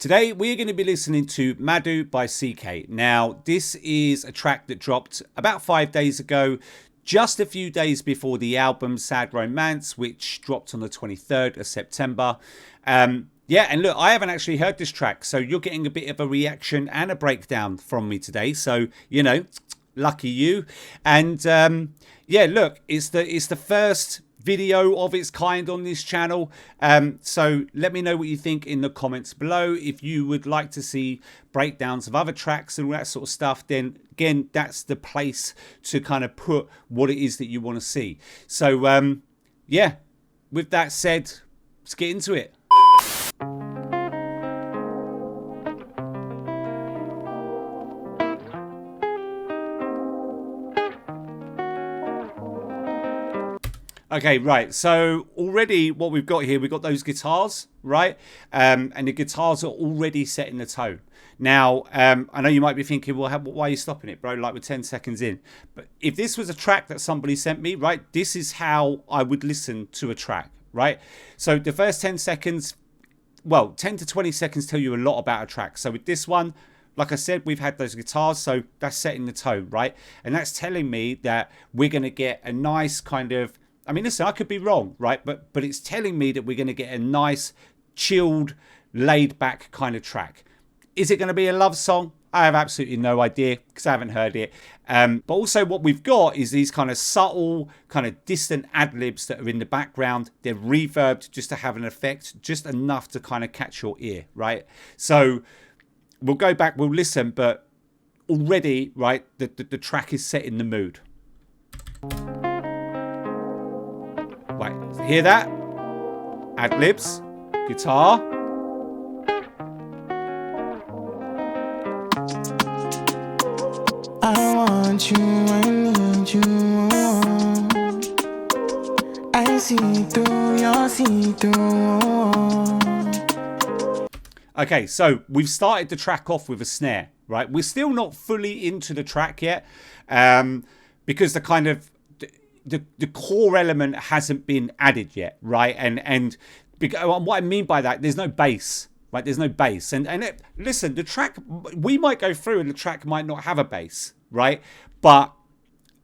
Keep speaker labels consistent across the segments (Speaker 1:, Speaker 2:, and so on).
Speaker 1: Today we're going to be listening to mmadu by CKay. Now this is a track that dropped about 5 days ago, just a few days before the album Sad Romance, which dropped on the 23rd of September. Yeah, and look, I haven't actually heard this track, so you're getting a bit of a reaction and a breakdown from me today. So, you know, lucky you. And yeah, look, it's the first video of its kind on this channel, so let me know what you think in the comments below. If you would like to see breakdowns of other tracks and all that sort of stuff, then again, that's the place to kind of put what it is that you want to see. So yeah, with that said, let's get into it. Okay, right, so already what we've got here, we've got those guitars, right? And the guitars are already setting the tone. Now, I know you might be thinking, well, why are you stopping it, bro? Like, we're 10 seconds in. But if this was a track that somebody sent me, right, this is how I would listen to a track, right? So the first 10 seconds, well, 10 to 20 seconds tell you a lot about a track. So with this one, like I said, we've had those guitars, so that's setting the tone, right? And that's telling me that we're going to get a nice kind of, I mean, listen, I could be wrong, right? But it's telling me that we're going to get a nice, chilled, laid-back kind of track. Is it going to be a love song? I have absolutely no idea because I haven't heard it. But also what we've got is these kind of subtle, kind of distant ad-libs that are in the background. They're reverbed just to have an effect, just enough to kind of catch your ear, right? So we'll go back, we'll listen, but already, right, the track is set in the mood. Right, hear that? Ad-libs, guitar.
Speaker 2: I want you, I need you. I see through your see-through.
Speaker 1: Okay, so we've started the track off with a snare, right? We're still not fully into the track yet, because the kind of the core element hasn't been added yet, right? And what I mean by that, there's no bass, right? There's no bass. And listen, the track, we might go through and the track might not have a bass, right? But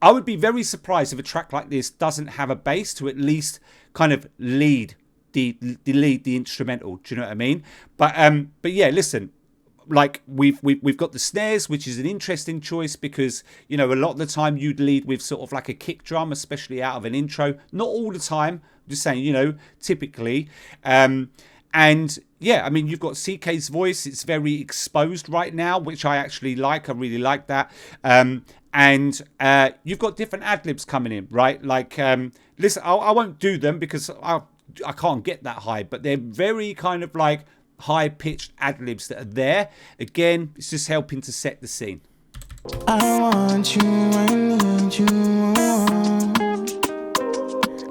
Speaker 1: I would be very surprised if a track like this doesn't have a bass to at least kind of lead the instrumental. Do you know what I mean? But yeah, listen, like we've got the snares, which is an interesting choice because, you know, a lot of the time you'd lead with sort of like a kick drum, especially out of an intro. Not all the time, I'm just saying, you know, typically. And yeah, I mean, you've got CKay's voice. It's very exposed right now, which I actually like. I really like that. And you've got different ad-libs coming in, right? Like, listen, I won't do them because I can't get that high, but they're very kind of like high-pitched ad-libs that are there. Again, it's just helping to set the scene.
Speaker 2: I want you, I need you.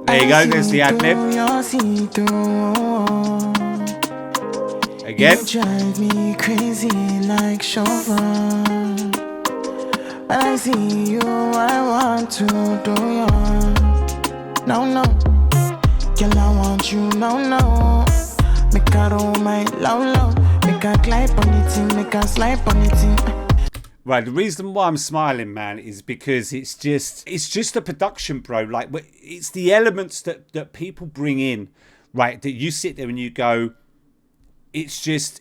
Speaker 1: There you go, there's the ad-lib. Again.
Speaker 2: You drive me crazy like chauffeur. When I see you, I want to do you. No, girl, I want you, no. Make her roll my low, make her glide on it, make her slide on it.
Speaker 1: Right, the reason why I'm smiling, man, is because it's just a production, bro. Like, it's the elements that people bring in, right? That you sit there and you go, it's just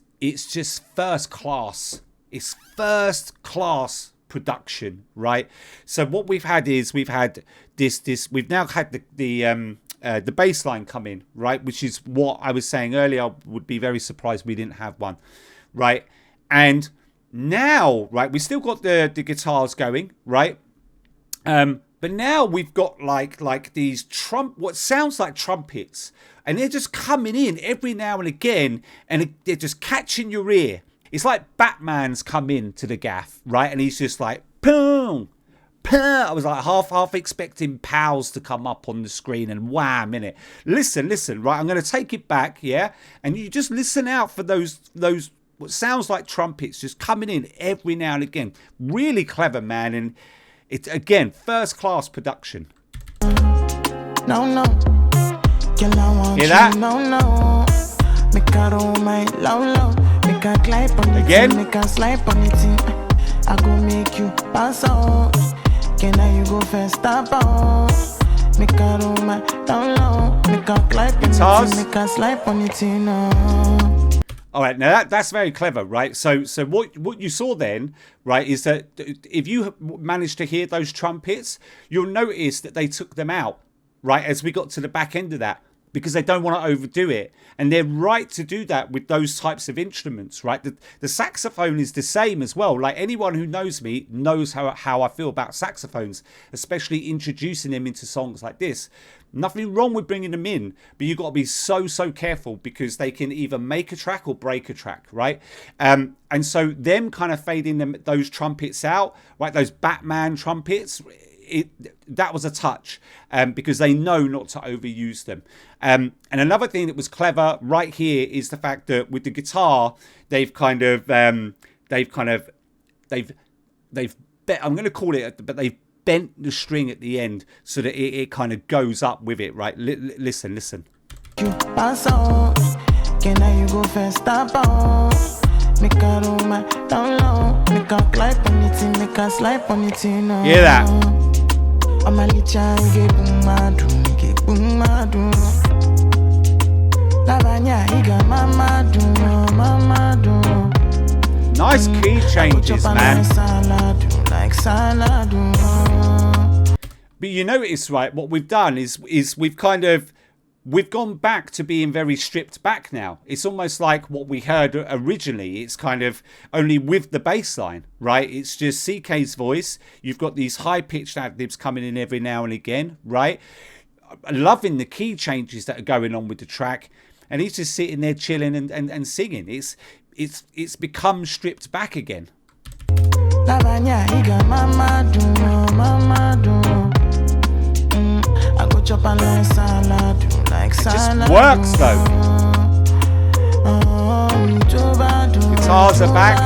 Speaker 1: first class. It's first class production, right? So what we've had is we've now had the bass line come in, right? Which is what I was saying earlier. I would be very surprised we didn't have one, right? And now, right, we still got the guitars going, right? But now we've got like these what sounds like trumpets, and they're just coming in every now and again, and they're just catching your ear. It's like Batman's come in to the gaff, right? And he's just like, boom. I was like half expecting pals to come up on the screen and wham, innit? Listen, right? I'm going to take it back, yeah? And you just listen out for those what sounds like trumpets just coming in every now and again. Really clever, man. And it's, again, first class production.
Speaker 2: No. Girl, I want
Speaker 1: Hear that?
Speaker 2: You, no. Make her roll my low, make Make a climb on it.
Speaker 1: Again.
Speaker 2: Make a slide on it. I go make you pass out. Can I you go first stop out? Make a room down low. Make a climb on it. Make a slide on it.
Speaker 1: All right, now that's very clever, right? So what you saw then, right, is that if you managed to hear those trumpets, you'll notice that they took them out, right, as we got to the back end of that, because they don't want to overdo it. And they're right to do that with those types of instruments, right? The saxophone is the same as well. Like anyone who knows me knows how I feel about saxophones, especially introducing them into songs like this. Nothing wrong with bringing them in, but you've got to be so careful because they can either make a track or break a track, right? And so them kind of fading those trumpets out, right? Those Batman trumpets, that was a touch because they know not to overuse them. And another thing that was clever right here is the fact that with the guitar, I'm going to call it, but they've bent the string at the end so that it kind of goes up with it, right? Listen.
Speaker 2: You pass out. Can I you go first stop out? Make a room down low. Make a climb on it. Make a slide on it.
Speaker 1: Hear that?
Speaker 2: I'm a little mmadu.
Speaker 1: Nice key changes, man. But you notice, right, what we've done is we've gone back to being very stripped back now. It's almost like what we heard originally. It's kind of only with the bass line, right? It's just CKay's voice. You've got these high-pitched ad-libs coming in every now and again, right? Loving the key changes that are going on with the track. And he's just sitting there chilling and singing. It's become stripped back again. It just works though. Guitars are back.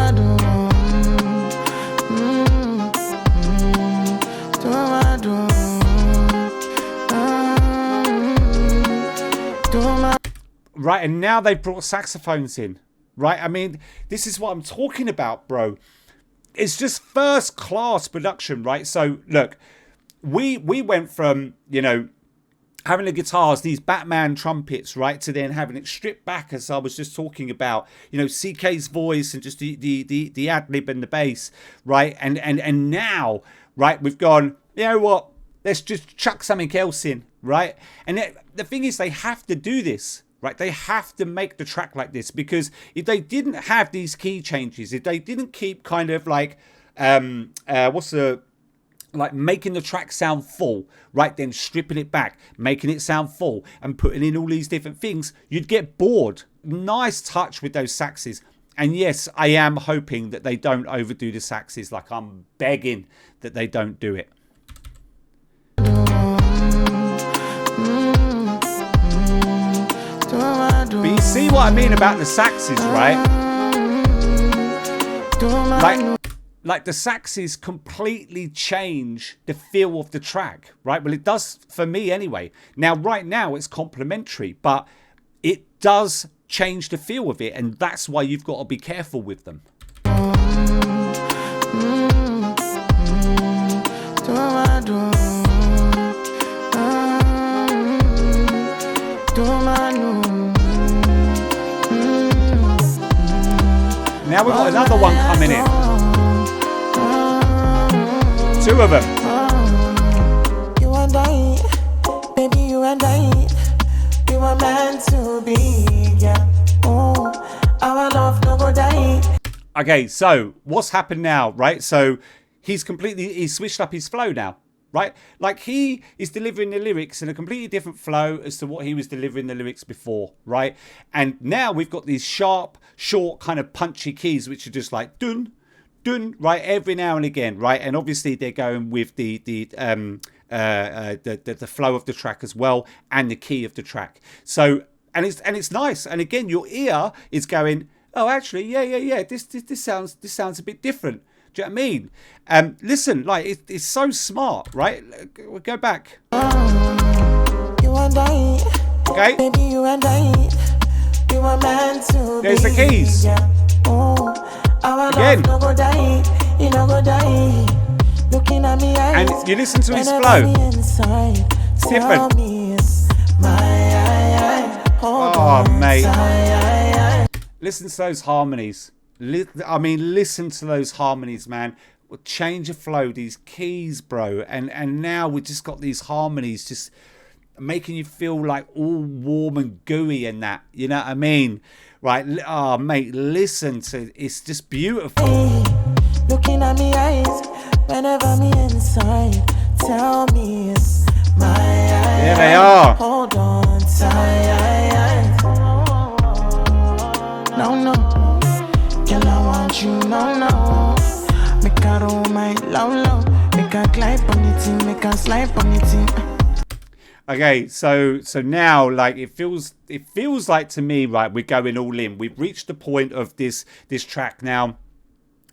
Speaker 1: Right, and now they've brought saxophones in. Right, I mean, this is what I'm talking about, bro. It's just first class production, right? So look, we went from, you know, having the guitars, these Batman trumpets, right, to then having it stripped back, as I was just talking about, you know, CKay's voice and just the ad lib and the bass, right, and now, right, we've gone, you know what, let's just chuck something else in, right? And the thing is, they have to do this. Right, they have to make the track like this, because if they didn't have these key changes, if they didn't keep kind of like making the track sound full, right, then stripping it back, making it sound full and putting in all these different things, you'd get bored. Nice touch with those saxes. And yes, I am hoping that they don't overdo the saxes. Like, I'm begging that they don't do it. But you see what I mean about the saxes, right? Like the saxes completely change the feel of the track, right? Well, it does for me anyway. Now, right now, it's complementary, but it does change the feel of it, and that's why you've got to be careful with them. Now we've got another one coming in. Two of them.
Speaker 2: You and I, baby, you and I, we were meant to be, yeah. Oh, our love no go die.
Speaker 1: Okay, so what's happened now, right? So he's switched up his flow now, right? Like, he is delivering the lyrics in a completely different flow as to what he was delivering the lyrics before, right? And now we've got these sharp, short, kind of punchy keys, which are just like dun, dun, right, every now and again, right? And obviously they're going with the flow of the track as well, and the key of the track. So and it's nice. And again, your ear is going, oh, actually, yeah. This sounds a bit different. Do you know what I mean? Listen, like, it's so smart, right? We'll go back.
Speaker 2: You and I,
Speaker 1: okay,
Speaker 2: baby, you and I, we were meant to
Speaker 1: there's
Speaker 2: be,
Speaker 1: the keys.
Speaker 2: Yeah.
Speaker 1: again.
Speaker 2: No go die, you no go die. Looking at me eyes,
Speaker 1: And you listen to his
Speaker 2: whenever
Speaker 1: flow.
Speaker 2: me inside,
Speaker 1: It's
Speaker 2: tell
Speaker 1: different.
Speaker 2: me it's my eye. Hold
Speaker 1: Oh,
Speaker 2: on
Speaker 1: mate.
Speaker 2: tight.
Speaker 1: Listen to those harmonies. I mean, listen to those harmonies, man. Change of flow, these keys, bro. And now we've just got these harmonies just making you feel like all warm and gooey and that. You know what I mean? Right. Oh, mate, listen to it's just beautiful.
Speaker 2: Hey, looking at me eyes, whenever me inside, tell me it's my eye.
Speaker 1: There they are.
Speaker 2: Hold on tight. No, no, girl, I want you, no. Make her roll my low. Make her glide on it, make her slide on it.
Speaker 1: Okay, so now like it feels like to me, right, we're going all in. We've reached the point of this track now.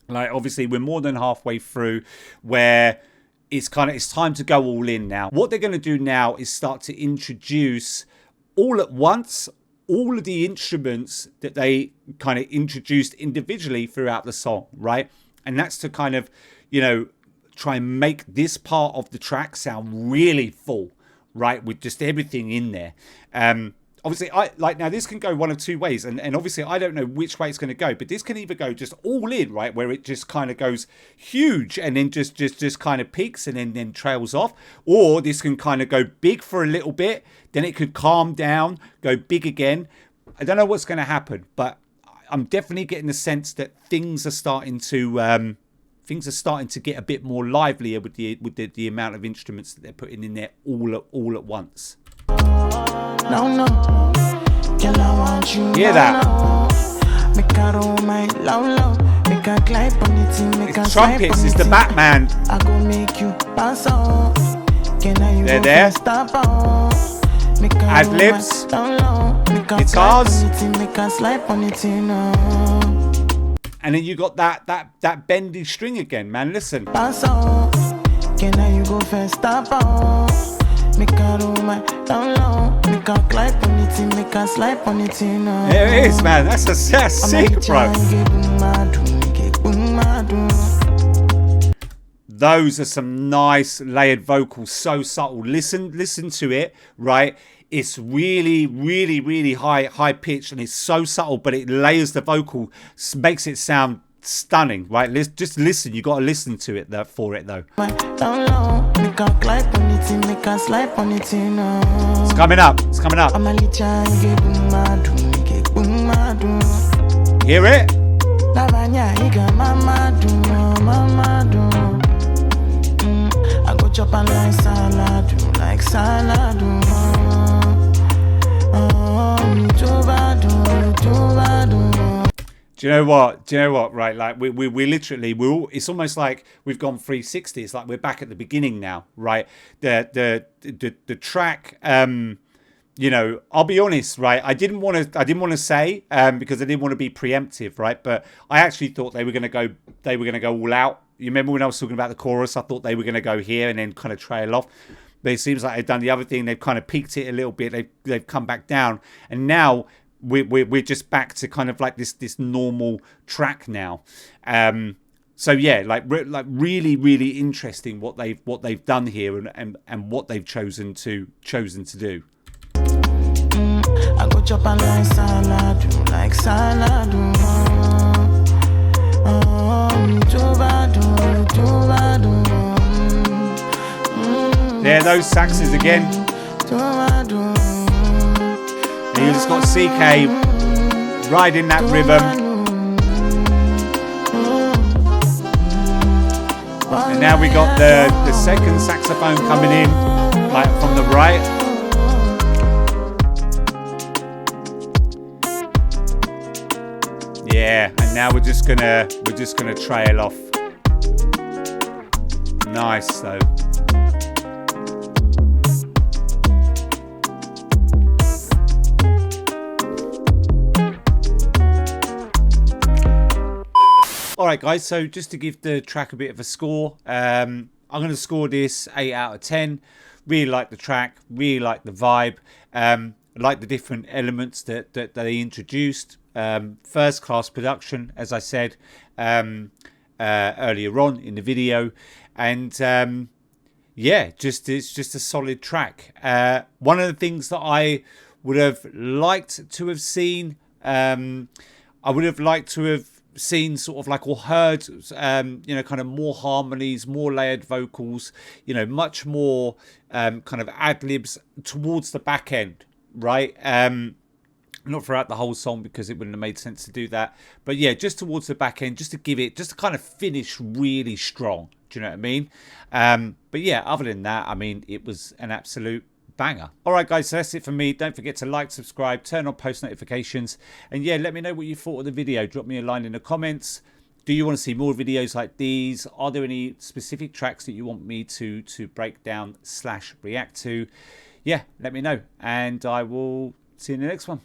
Speaker 1: Like obviously we're more than halfway through where it's time to go all in now. What they're going to do now is start to introduce all at once all of the instruments that they kind of introduced individually throughout the song, right? And that's to kind of, you know, try and make this part of the track sound really full, right? With just everything in there. Obviously, now this can go one of two ways, and obviously I don't know which way it's going to go, but this can either go just all in, right, where it just kind of goes huge and then just kind of peaks and then trails off, or this can kind of go big for a little bit, then it could calm down, go big again. I don't know what's going to happen, but I'm definitely getting the sense that things are starting to get a bit more livelier with the amount of instruments that they're putting in there all at once.
Speaker 2: No, girl, I want you.
Speaker 1: Hear that?
Speaker 2: Make her roll my low. Make her glide on it, make her
Speaker 1: It's
Speaker 2: slide
Speaker 1: trumpets,
Speaker 2: on
Speaker 1: it's
Speaker 2: it.
Speaker 1: the Batman.
Speaker 2: I go make you pass on. Can you
Speaker 1: They're
Speaker 2: go
Speaker 1: there.
Speaker 2: stop on? Make her
Speaker 1: Ad
Speaker 2: roll
Speaker 1: libs.
Speaker 2: my low. Make her
Speaker 1: Guitars.
Speaker 2: glide on it, make her slide on it, you know.
Speaker 1: And then you got that bendy string again, man. Listen.
Speaker 2: Pass on. Can you go first stop on? Make her roll my low. Make her glide on it, make her slide on it, you know.
Speaker 1: There it is, man. That's sick, bro. Those are some nice layered vocals, so subtle. Listen to it, right? It's really high pitched, and it's so subtle, but it layers the vocal, makes it sound stunning, right? Just listen. You got to listen to it for it though. It's coming up. Hear it?
Speaker 2: I go chop and like salad.
Speaker 1: Do you know what? Right, like we literally it's almost like we've gone 360. It's like we're back at the beginning now, right? The track. You know, I'll be honest, right? I didn't want to say because I didn't want to be preemptive, right? But I actually thought they were going to go all out. You remember when I was talking about the chorus? I thought they were going to go here and then kind of trail off. But it seems like they've done the other thing. They've kind of peaked it a little bit. They've come back down, and now we're just back to kind of like this normal track now. So yeah, like really interesting what they've done here and what they've chosen to do.
Speaker 2: I go chop and like salad.
Speaker 1: There, those saxes again. And you just got CKay riding that rhythm. And now we got the second saxophone coming in, like from the right. Yeah, and now we're just gonna trail off. Nice though. Alright guys, so just to give the track a bit of a score, I'm going to score this 8 out of 10. Really like the track, really like the vibe, like the different elements that they introduced. first class production, as I said earlier on in the video, and yeah, it's just a solid track. One of the things that I would have liked to have seen, I would have liked to have seen sort of like, or heard, you know, kind of more harmonies, more layered vocals, you know, much more kind of ad libs towards the back end, right? Not throughout the whole song, because it wouldn't have made sense to do that, but yeah, just towards the back end, just to give it, just to kind of finish really strong. Do you know what I mean? But yeah, other than that, I mean, it was an absolute banger. All right, guys, so that's it for me. Don't forget to like, subscribe, turn on post notifications, and yeah, let me know what you thought of the video. Drop me a line in the comments. Do you want to see more videos like these? Are there any specific tracks that you want me to break down / react to? Yeah, let me know, and I will see you in the next one.